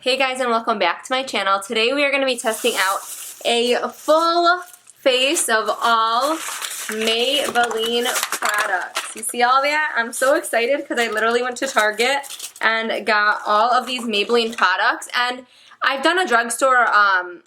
Hey guys, and welcome back to my channel. Today we are going to be testing out a full face of all Maybelline products. You see all that? I'm so excited because I literally went to Target and got all of these Maybelline products, and I've done a drugstore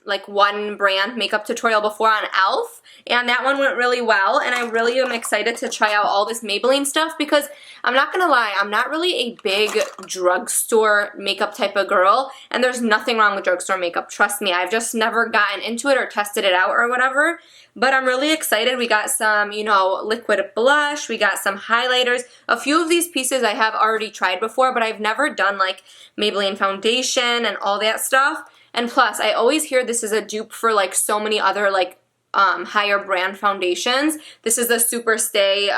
like one brand makeup tutorial before on e.l.f. and that one went really well, and I really am excited to try out all this Maybelline stuff because I'm not gonna lie, I'm not really a big drugstore makeup type of girl, and there's nothing wrong with drugstore makeup, trust me. I've just never gotten into it or tested it out or whatever, but I'm really excited. We got some, you know, liquid blush, we got some highlighters. A few of these pieces I have already tried before, but I've never done like Maybelline foundation and all that stuff. And plus, I always hear this is a dupe for like so many other like higher brand foundations. This is the Super Stay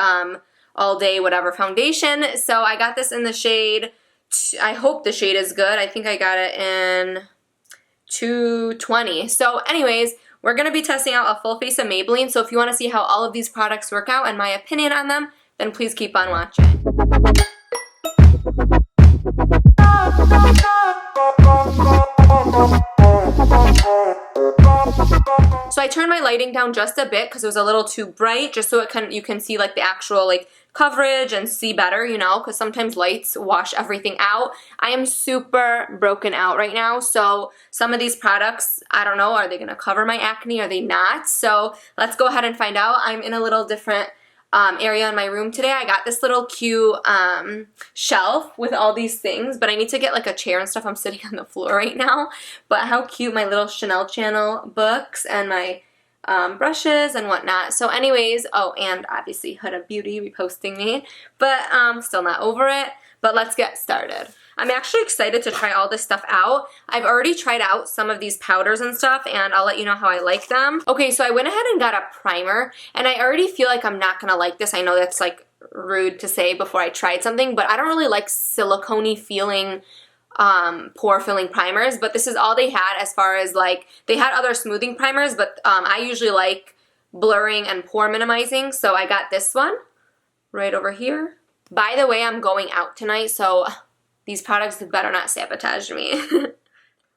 all day whatever foundation. So I got this in the shade, I hope the shade is good. I think I got it in 220. So anyways, we're going to be testing out a full face of Maybelline. So if you want to see how all of these products work out and my opinion on them, then please keep on watching. So I turned my lighting down just a bit because it was a little too bright, just so you can see like the actual like coverage and see better, you know, because sometimes lights wash everything out. I am super broken out right now, so some of these products, I don't know, are they going to cover my acne? Are they not? So let's go ahead and find out. I'm in a little different area in my room today. I got this little cute shelf with all these things, but I need to get like a chair and stuff. I'm sitting on the floor right now, but how cute, my little Chanel Channel books and my brushes and whatnot. So anyways, oh, and obviously Huda Beauty reposting me, but still not over it. But let's get started. I'm actually excited to try all this stuff out. I've already tried out some of these powders and stuff, and I'll let you know how I like them. Okay, so I went ahead and got a primer, and I already feel like I'm not gonna like this. I know that's like rude to say before I tried something, but I don't really like silicone-y feeling pore filling primers, but this is all they had as far as like, they had other smoothing primers, but I usually like blurring and pore minimizing, so I got this one right over here. By the way, I'm going out tonight, so these products better not sabotage me.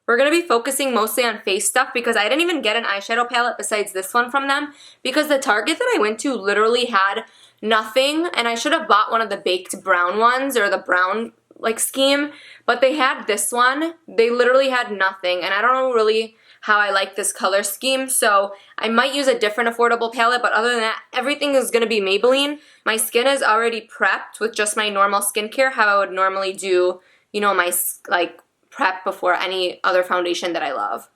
We're going to be focusing mostly on face stuff because I didn't even get an eyeshadow palette besides this one from them because the Target that I went to literally had nothing, and I should have bought one of the baked brown ones or the brown like scheme, but they had this one. They literally had nothing, and I don't know really how I like this color scheme, so I might use a different affordable palette, but other than that, everything is going to be Maybelline. My skin is already prepped with just my normal skincare, how I would normally do, you know, my like prep before any other foundation that I love.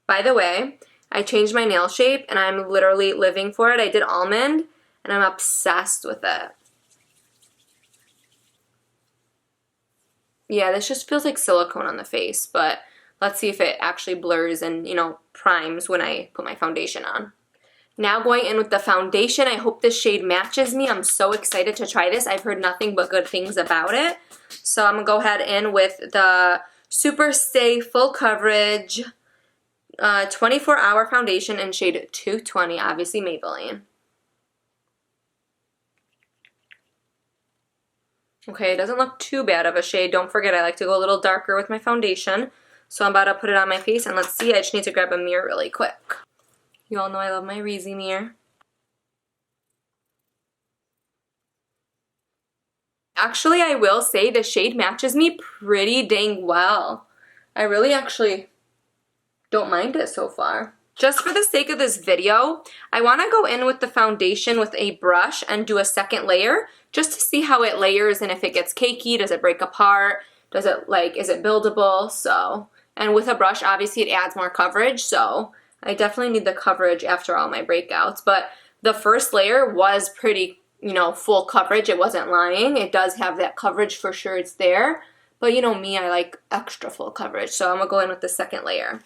By the way, I changed my nail shape, and I'm literally living for it. I did almond, and I'm obsessed with it. Yeah, this just feels like silicone on the face, but let's see if it actually blurs and, you know, primes when I put my foundation on. Now going in with the foundation, I hope this shade matches me. I'm so excited to try this. I've heard nothing but good things about it. So I'm going to go ahead in with the Super Stay Full Coverage 24-Hour Foundation in shade 220, obviously Maybelline. Okay, it doesn't look too bad of a shade. Don't forget, I like to go a little darker with my foundation. So I'm about to put it on my face, and let's see. I just need to grab a mirror really quick. You all know I love my Reezy mirror. Actually, I will say the shade matches me pretty dang well. I really actually don't mind it so far. Just for the sake of this video, I want to go in with the foundation with a brush and do a second layer just to see how it layers and if it gets cakey, does it break apart, does it like, is it buildable? So, and with a brush, obviously it adds more coverage, so I definitely need the coverage after all my breakouts. But the first layer was pretty, you know, full coverage. It wasn't lying. It does have that coverage for sure, it's there. But you know me, I like extra full coverage, so I'm going to go in with the second layer.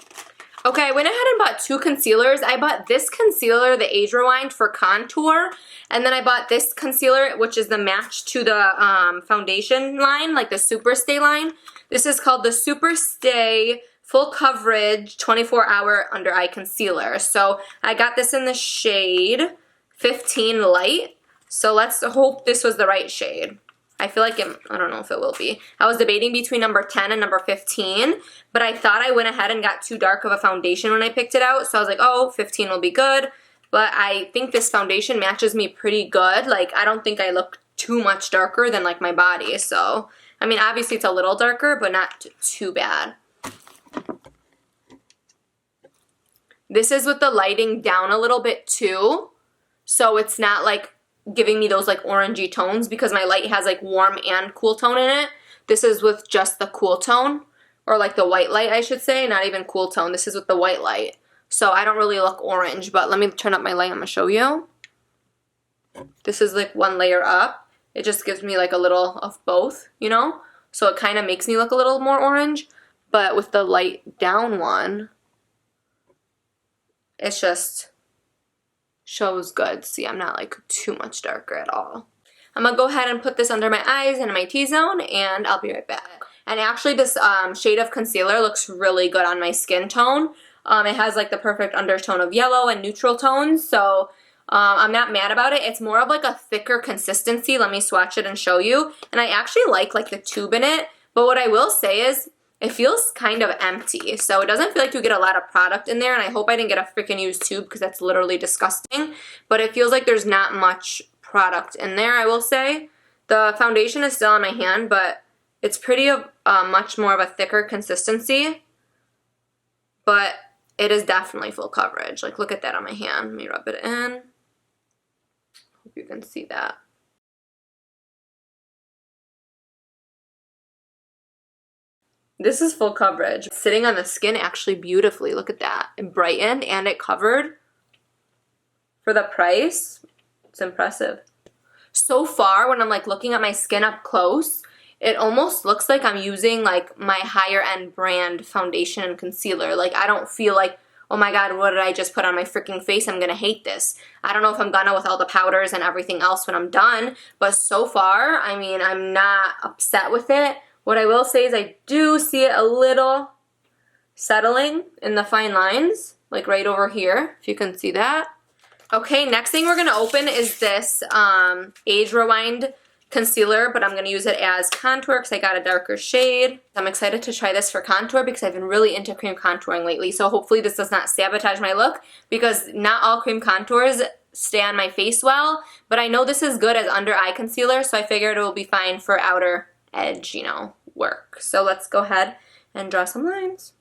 Okay, I went ahead and bought two concealers. I bought this concealer, the Age Rewind, for contour, and then I bought this concealer, which is the match to the foundation line, like the Super Stay line. This is called the Super Stay Full Coverage 24-Hour Under Eye Concealer. So I got this in the shade 15 Light. So let's hope this was the right shade. I feel like I don't know if it will be. I was debating between number 10 and number 15, but I thought I went ahead and got too dark of a foundation when I picked it out. So I was like, oh, 15 will be good. But I think this foundation matches me pretty good. Like, I don't think I look too much darker than like my body. So, I mean, obviously it's a little darker, but not too bad. This is with the lighting down a little bit too. So it's not like giving me those like orangey tones because my light has like warm and cool tone in it. This is with just the cool tone, or like the white light I should say, not even cool tone. This is with the white light. So I don't really look orange, but let me turn up my light. I'm going to show you. This is like one layer up. It just gives me like a little of both, you know? So it kind of makes me look a little more orange, but with the light down one, it's just shows good. See, I'm not like too much darker at all. I'm going to go ahead and put this under my eyes and my T-zone, and I'll be right back. And actually this shade of concealer looks really good on my skin tone. It has like the perfect undertone of yellow and neutral tones, so I'm not mad about it. It's more of like a thicker consistency. Let me swatch it and show you. And I actually like the tube in it, but what I will say is it feels kind of empty. So it doesn't feel like you get a lot of product in there, and I hope I didn't get a freaking used tube because that's literally disgusting. But it feels like there's not much product in there, I will say. The foundation is still on my hand, but it's pretty much more of a thicker consistency. But it is definitely full coverage. Like, look at that on my hand. Let me rub it in. Hope you can see that. This is full coverage. Sitting on the skin actually beautifully. Look at that. It brightened and it covered. For the price, it's impressive. So far, when I'm like looking at my skin up close, it almost looks like I'm using like my higher end brand foundation and concealer. Like, I don't feel like, oh my god, what did I just put on my freaking face? I'm gonna hate this. I don't know if I'm gonna with all the powders and everything else when I'm done, but so far, I mean, I'm not upset with it. What I will say is I do see it a little settling in the fine lines, like right over here, if you can see that. Okay, next thing we're gonna open is this Age Rewind concealer, but I'm going to use it as contour because I got a darker shade. I'm excited to try this for contour because I've been really into cream contouring lately, so hopefully this does not sabotage my look because not all cream contours stay on my face well, but I know this is good as under eye concealer, so I figured it will be fine for outer edge, you know, work. So let's go ahead and draw some lines.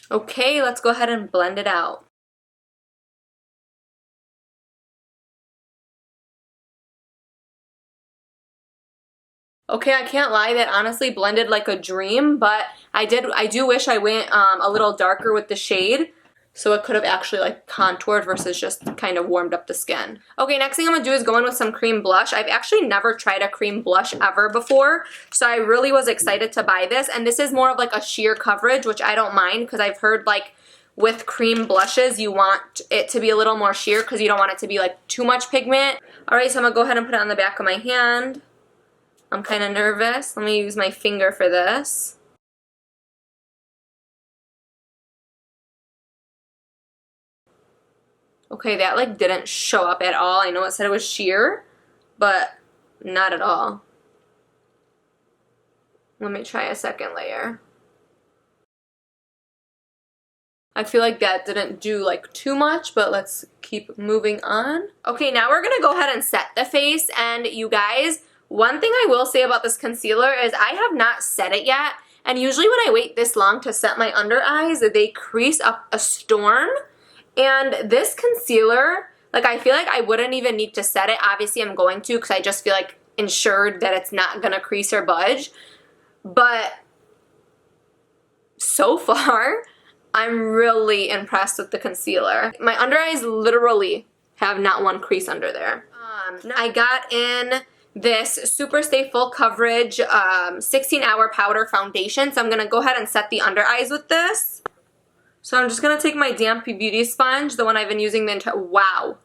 Okay, let's go ahead and blend it out. Okay, I can't lie, that honestly blended like a dream, but I do wish I went a little darker with the shade, so it could have actually like contoured versus just kind of warmed up the skin. Okay, next thing I'm gonna do is go in with some cream blush. I've actually never tried a cream blush ever before, so I really was excited to buy this, and this is more of like a sheer coverage, which I don't mind because I've heard like with cream blushes you want it to be a little more sheer because you don't want it to be like too much pigment. Alright, so I'm gonna go ahead and put it on the back of my hand. I'm kind of nervous. Let me use my finger for this. Okay, that like didn't show up at all. I know it said it was sheer, but not at all. Let me try a second layer. I feel like that didn't do like too much, but let's keep moving on. Okay, now we're gonna go ahead and set the face, and you guys, one thing I will say about this concealer is I have not set it yet, and usually when I wait this long to set my under eyes, they crease up a storm, and this concealer, like I feel like I wouldn't even need to set it. Obviously I'm going to because I just feel like ensured that it's not gonna crease or budge, but so far I'm really impressed with the concealer. My under eyes literally have not one crease under there. I got in this Super Stay Full Coverage 16-Hour Powder Foundation. So I'm going to go ahead and set the under eyes with this. So I'm just going to take my damp beauty sponge, the one I've been using the entire... Wow.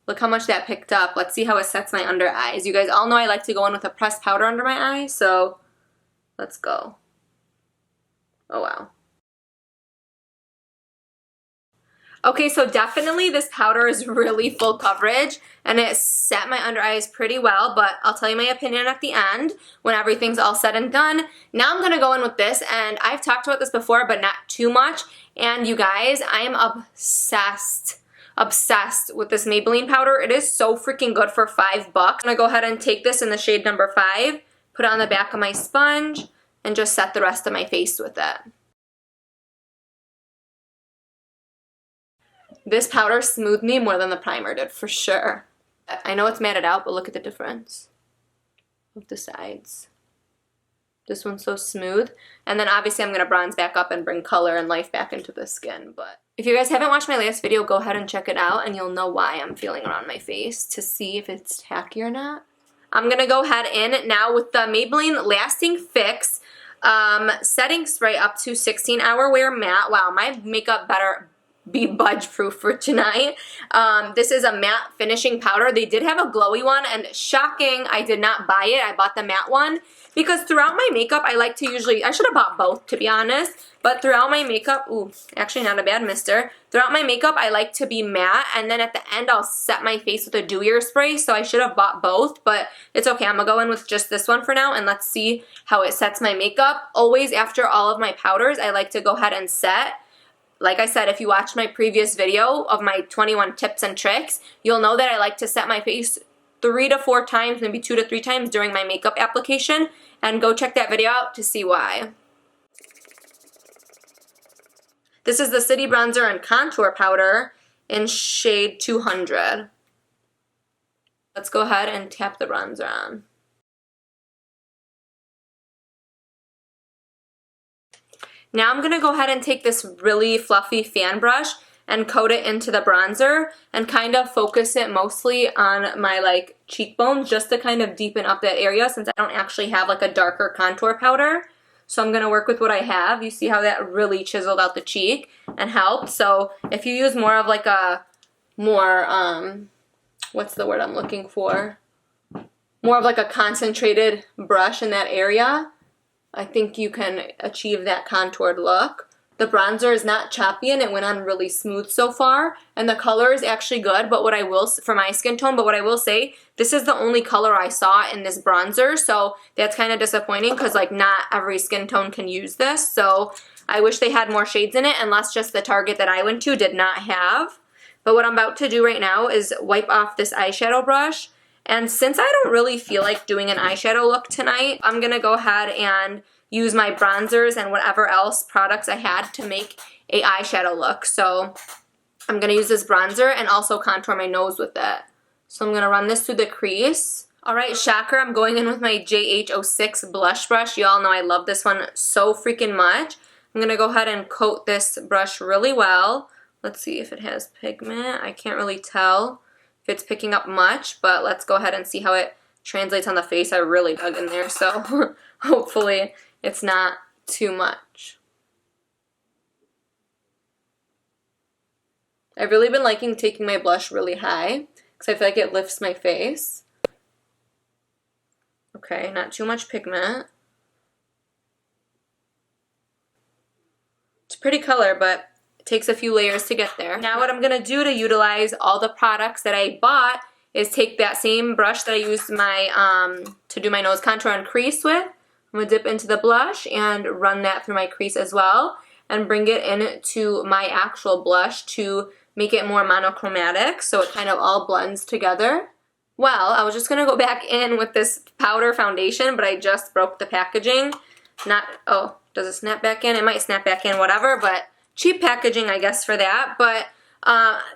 Look how much that picked up. Let's see how it sets my under eyes. You guys all know I like to go in with a pressed powder under my eye, so let's go. Oh, wow. Okay, so definitely this powder is really full coverage and it set my under eyes pretty well, but I'll tell you my opinion at the end when everything's all said and done. Now I'm gonna go in with this, and I've talked about this before, but not too much. And you guys, I am obsessed with this Maybelline powder. It is so freaking good for $5. I'm gonna go ahead and take this in the shade number 5, put it on the back of my sponge, and just set the rest of my face with it. This powder smoothed me more than the primer did, for sure. I know it's matted out, but look at the difference of the sides. This one's so smooth. And then obviously I'm going to bronze back up and bring color and life back into the skin. But if you guys haven't watched my last video, go ahead and check it out and you'll know why I'm feeling around my face to see if it's tacky or not. I'm going to go ahead in now with the Maybelline Lasting Fix setting spray up to 16-hour wear matte. Wow, my makeup better be budge proof for tonight. This is a matte finishing powder. They did have a glowy one, and shocking, I did not buy it. I bought the matte one because throughout my makeup I like to usually, I should have bought both to be honest, but throughout my makeup, ooh, actually not a bad mister. Throughout my makeup I like to be matte, and then at the end I'll set my face with a dewier spray, so I should have bought both, but it's okay. I'm gonna go in with just this one for now and let's see how it sets my makeup. Always after all of my powders I like to go ahead and set. Like I said, if you watched my previous video of my 21 tips and tricks, you'll know that I like to set my face 3 to 4 times, maybe 2 to 3 times during my makeup application, and go check that video out to see why. This is the City Bronzer and Contour Powder in shade 200. Let's go ahead and tap the bronzer on. Now I'm going to go ahead and take this really fluffy fan brush and coat it into the bronzer and kind of focus it mostly on my cheekbones just to kind of deepen up that area since I don't actually have like a darker contour powder. So I'm going to work with what I have. You see how that really chiseled out the cheek and helped. So if you use more of like a what's the word I'm looking for? More of like a concentrated brush in that area, I think you can achieve that contoured look. The bronzer is not choppy and it went on really smooth so far, and the color is actually good, but what I will, for my skin tone, but what I will say, this is the only color I saw in this bronzer, so that's kind of disappointing because not every skin tone can use this, so I wish they had more shades in it, unless just the Target that I went to did not have. But what I'm about to do right now is wipe off this eyeshadow brush. And since I don't really feel like doing an eyeshadow look tonight, I'm going to go ahead and use my bronzers and whatever else products I had to make a eyeshadow look. So I'm going to use this bronzer and also contour my nose with it. So I'm going to run this through the crease. Alright, shocker, I'm going in with my JH06 blush brush. You all know I love this one so freaking much. I'm going to go ahead and coat this brush really well. Let's see if it has pigment. I can't really tell if it's picking up much, but let's go ahead and see how it translates on the face. I really dug in there, so hopefully it's not too much. I've really been liking taking my blush really high because I feel like it lifts my face. Okay, not too much pigment. It's a pretty color, but it takes a few layers to get there. Now what I'm going to do to utilize all the products that I bought is take that same brush that I used my to do my nose contour and crease with. I'm going to dip into the blush and run that through my crease as well and bring it into my actual blush to make it more monochromatic so it kind of all blends together. Well, I was just going to go back in with this powder foundation, but I just broke the packaging. Oh, does it snap back in? It might snap back in, whatever, but cheap packaging, I guess, for that. But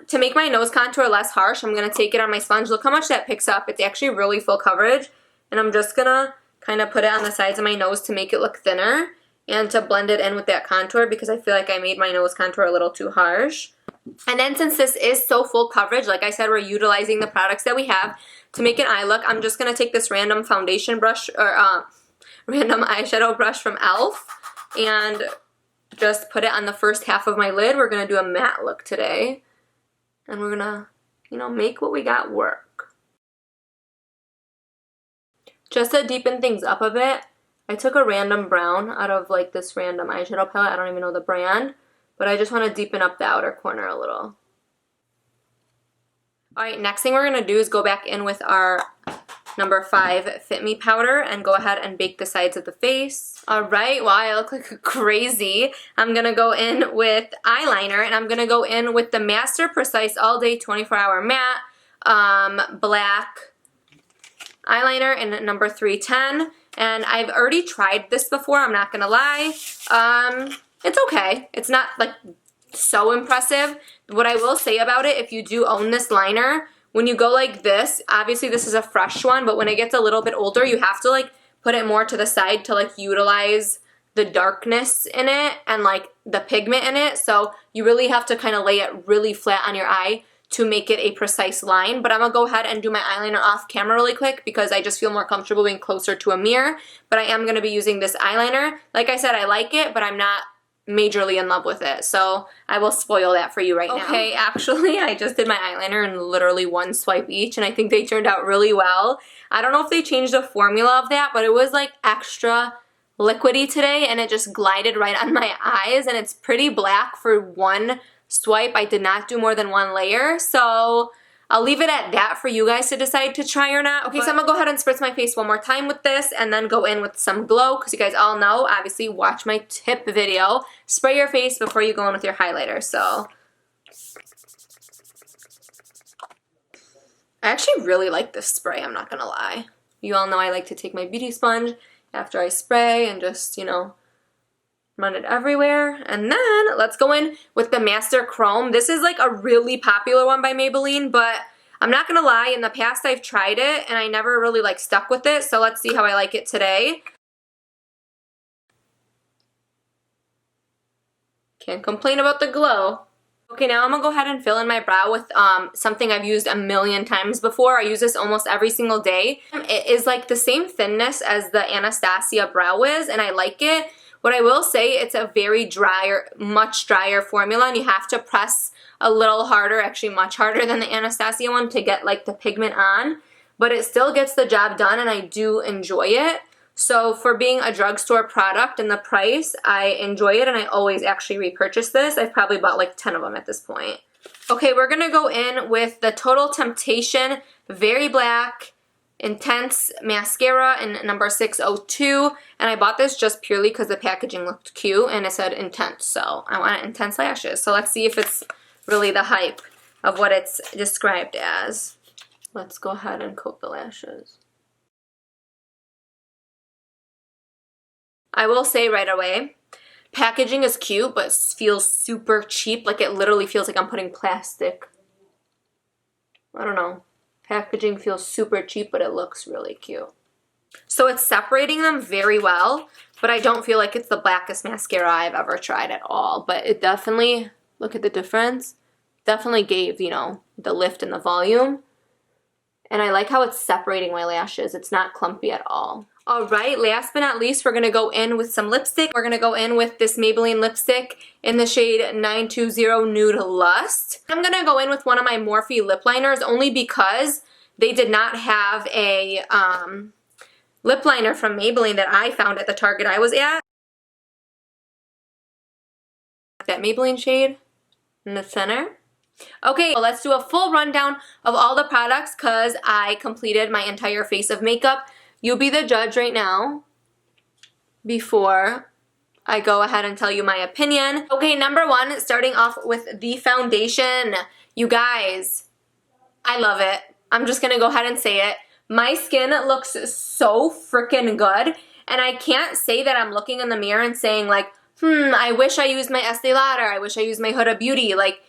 to make my nose contour less harsh, I'm going to take it on my sponge. Look how much that picks up. It's actually really full coverage. And I'm just going to kind of put it on the sides of my nose to make it look thinner and to blend it in with that contour because I feel like I made my nose contour a little too harsh. And then since this is so full coverage, like I said, we're utilizing the products that we have to make an eye look. I'm just going to take this random foundation brush or random eyeshadow brush from e.l.f. and just put it on the first half of my lid. We're going to do a matte look today. And we're going to, make what we got work. Just to deepen things up a bit, I took a random brown out of this random eyeshadow palette. I don't even know the brand. but I just want to deepen up the outer corner a little. Alright, next thing we're going to do is go back in with our number 5 Fit Me powder and go ahead and bake the sides of the face. Alright, wow, I look like crazy. I'm going to go in with eyeliner, and I'm going to go in with the Master Precise All Day 24-Hour Matte black eyeliner in number 310. And I've already tried this before, I'm not going to lie. It's okay. It's not like so impressive. What I will say about it, if you do own this liner, when you go like this, obviously this is a fresh one, but when it gets a little bit older, you have to like put it more to the side to like utilize the darkness in it and like the pigment in it. So you really have to kind of lay it really flat on your eye to make it a precise line. But I'm gonna go ahead and do my eyeliner off camera really quick because I just feel more comfortable being closer to a mirror. But I am gonna be using this eyeliner. Like I said, I like it, but I'm not majorly in love with it, so I will spoil that for you right now. Okay, actually I just did my eyeliner in literally one swipe each, and I think they turned out really well. I don't know if they changed the formula of that, but it was like extra liquidy today, and it just glided right on my eyes, and it's pretty black for one swipe. I did not do more than one layer, so I'll leave it at that for you guys to decide to try or not. Okay, so I'm gonna go ahead and spritz my face one more time with this and then go in with some glow, because you guys all know, obviously, watch my tip video. Spray your face before you go in with your highlighter, so. I actually really like this spray, I'm not gonna lie. You all know I like to take my beauty sponge after I spray and just, you know, run it everywhere. And then let's go in with the Master Chrome. This is like a really popular one by Maybelline, but I'm not gonna lie, in the past I've tried it and I never really like stuck with it, so let's see how I like it today. Can't complain about the glow. Okay, now I'm gonna go ahead and fill in my brow with something I've used a million times before. I use this almost every single day. It is like the same thinness as the Anastasia Brow Wiz, and I like it. What I will say, it's a very drier, much drier formula, and you have to press a little harder, actually much harder than the Anastasia one to get like the pigment on, but it still gets the job done, and I do enjoy it. So for being a drugstore product and the price, I enjoy it, and I always actually repurchase this. I've probably bought like 10 of them at this point. Okay, we're gonna go in with the Total Temptation Very Black Intense Mascara in number 602, and I bought this just purely because the packaging looked cute and it said intense, so I wanted intense lashes. So let's see if it's really the hype of what it's described as. Let's go ahead and coat the lashes. I will say right away, packaging is cute, but feels super cheap. Like it literally feels like I'm putting plastic. I don't know. Packaging feels super cheap, but it looks really cute. So it's separating them very well, but I don't feel like it's the blackest mascara I've ever tried at all. But it definitely, look at the difference, definitely gave, you know, the lift and the volume. And I like how it's separating my lashes. It's not clumpy at all. Alright, last but not least, we're going to go in with some lipstick. We're going to go in with this Maybelline lipstick in the shade 920 Nude Lust. I'm going to go in with one of my Morphe lip liners only because they did not have a lip liner from Maybelline that I found at the Target I was at. That Maybelline shade in the center. Okay, well, let's do a full rundown of all the products because I completed my entire face of makeup. You'll be the judge right now before I go ahead and tell you my opinion. Okay, number one, starting off with the foundation. You guys, I love it. I'm just gonna go ahead and say it. My skin looks so freaking good, and I can't say that I'm looking in the mirror and saying like, I wish I used my Estee Lauder, I wish I used my Huda Beauty. Like,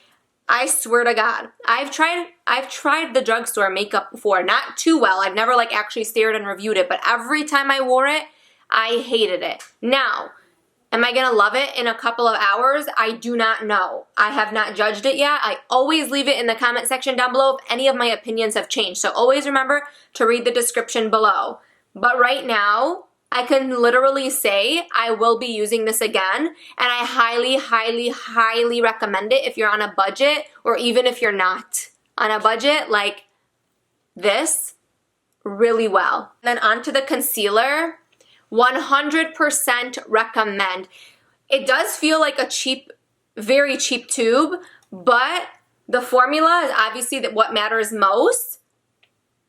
I swear to God, I've tried the drugstore makeup before, not too well. I've never like actually stared and reviewed it, but every time I wore it, I hated it. Now, am I gonna love it in a couple of hours? I do not know. I have not judged it yet. I always leave it in the comment section down below if any of my opinions have changed. So always remember to read the description below. But right now, I can literally say I will be using this again, and I highly, highly, highly recommend it if you're on a budget, or even if you're not on a budget, like this, really well. Then onto the concealer, 100% recommend. It does feel like a cheap very cheap tube, but the formula is obviously what matters most.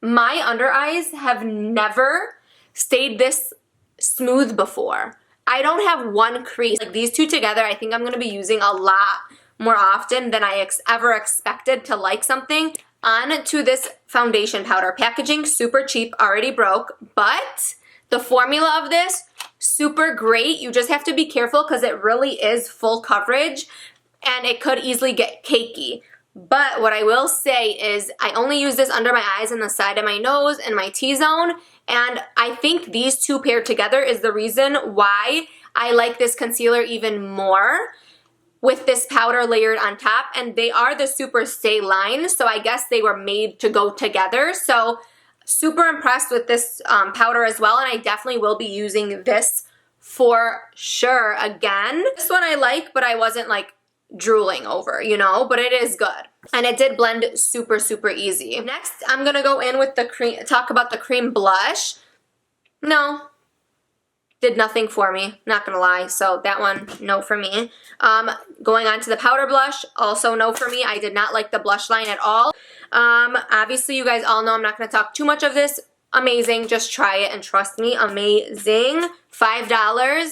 My under eyes have never stayed this smooth before. I don't have one crease. Like these two together, I think I'm going to be using a lot more often than I ever expected to like something. On to this foundation powder. Packaging, super cheap, already broke, but the formula of this, super great. You just have to be careful because it really is full coverage and it could easily get cakey. But what I will say is I only use this under my eyes and the side of my nose and my T-zone, and I think these two paired together is the reason why I like this concealer even more with this powder layered on top, and they are the Super Stay line, so I guess they were made to go together. So super impressed with this powder as well, and I definitely will be using this for sure again. This one I like, but I wasn't like drooling over, you know, but it is good. And it did blend super, super easy. Next, I'm gonna go in with the cream, talk about the cream blush. No, did nothing for me, not gonna lie. So that one, no for me. Going on to the powder blush, also no for me. I did not like the blush line at all. Obviously you guys all know I'm not gonna talk too much of this. Amazing, just try it and trust me, amazing. $5,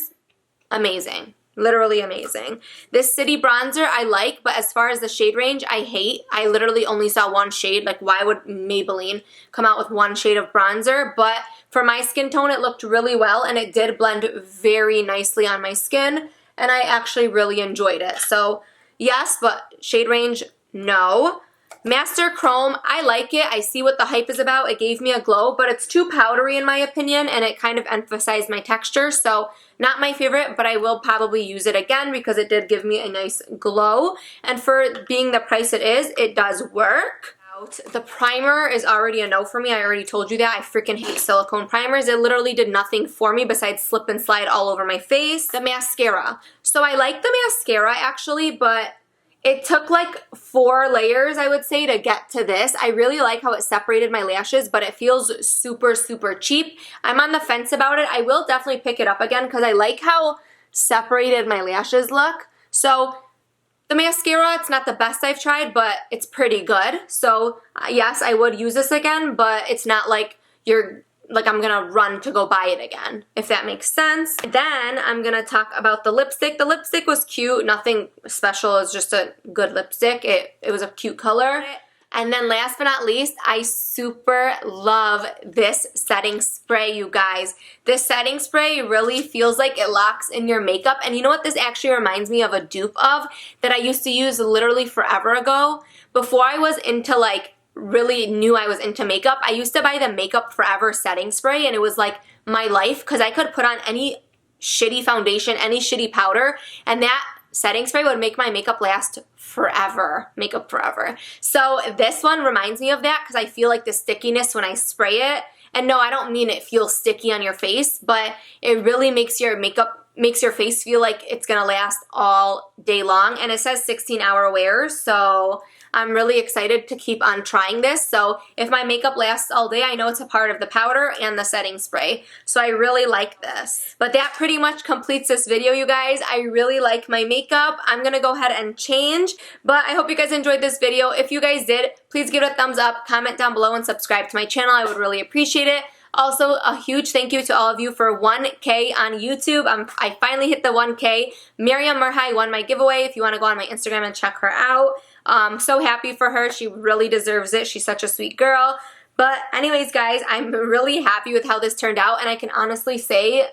amazing. Literally amazing. This City Bronzer I like, but as far as the shade range, I hate. I literally only saw one shade. Like, why would Maybelline come out with one shade of bronzer? But for my skin tone, it looked really well, and it did blend very nicely on my skin, and I actually really enjoyed it. So, yes, but shade range, no. Master Chrome, I like it. I see what the hype is about. It gave me a glow, but it's too powdery in my opinion, and it kind of emphasized my texture, so not my favorite, but I will probably use it again because it did give me a nice glow, and for being the price it is, it does work. The primer is already a no for me. I already told you that. I freaking hate silicone primers. It literally did nothing for me besides slip and slide all over my face. The mascara. So I like the mascara actually, but it took like 4 layers, I would say, to get to this. I really like how it separated my lashes, but it feels super, super cheap. I'm on the fence about it. I will definitely pick it up again because I like how separated my lashes look. So the mascara, it's not the best I've tried, but it's pretty good. So yes, I would use this again, but it's not like I'm gonna run to go buy it again, if that makes sense. Then I'm gonna talk about the lipstick. The lipstick was cute, nothing special, it's just a good lipstick. It was a cute color. And then last but not least, I super love this setting spray, you guys. This setting spray really feels like it locks in your makeup. And you know what this actually reminds me of a dupe of that I used to use literally forever ago? Before I was into like really knew I was into makeup, I used to buy the Makeup Forever setting spray, and it was like my life because I could put on any shitty foundation, any shitty powder, and that setting spray would make my makeup last forever. Makeup forever. So this one reminds me of that because I feel like the stickiness when I spray it, and no, I don't mean it feels sticky on your face, but it really makes your face feel like it's gonna last all day long, and it says 16-hour wear, so I'm really excited to keep on trying this. So if my makeup lasts all day, I know it's a part of the powder and the setting spray. So I really like this. But that pretty much completes this video, you guys. I really like my makeup. I'm gonna go ahead and change, but I hope you guys enjoyed this video. If you guys did, please give it a thumbs up, comment down below, and subscribe to my channel. I would really appreciate it. Also, a huge thank you to all of you for 1K on YouTube. I finally hit the 1K. Miriam Murhai won my giveaway. If you want to go on my Instagram and check her out. So happy for her. She really deserves it. She's such a sweet girl. But anyways, guys, I'm really happy with how this turned out. And I can honestly say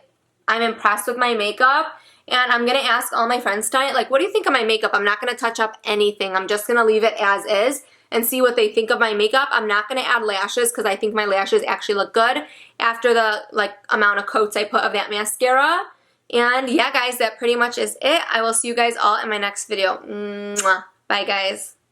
I'm impressed with my makeup. And I'm going to ask all my friends tonight, like, what do you think of my makeup? I'm not going to touch up anything. I'm just going to leave it as is and see what they think of my makeup. I'm not going to add lashes because I think my lashes actually look good after the amount of coats I put of that mascara. And yeah, guys, that pretty much is it. I will see you guys all in my next video. Mwah. Bye, guys.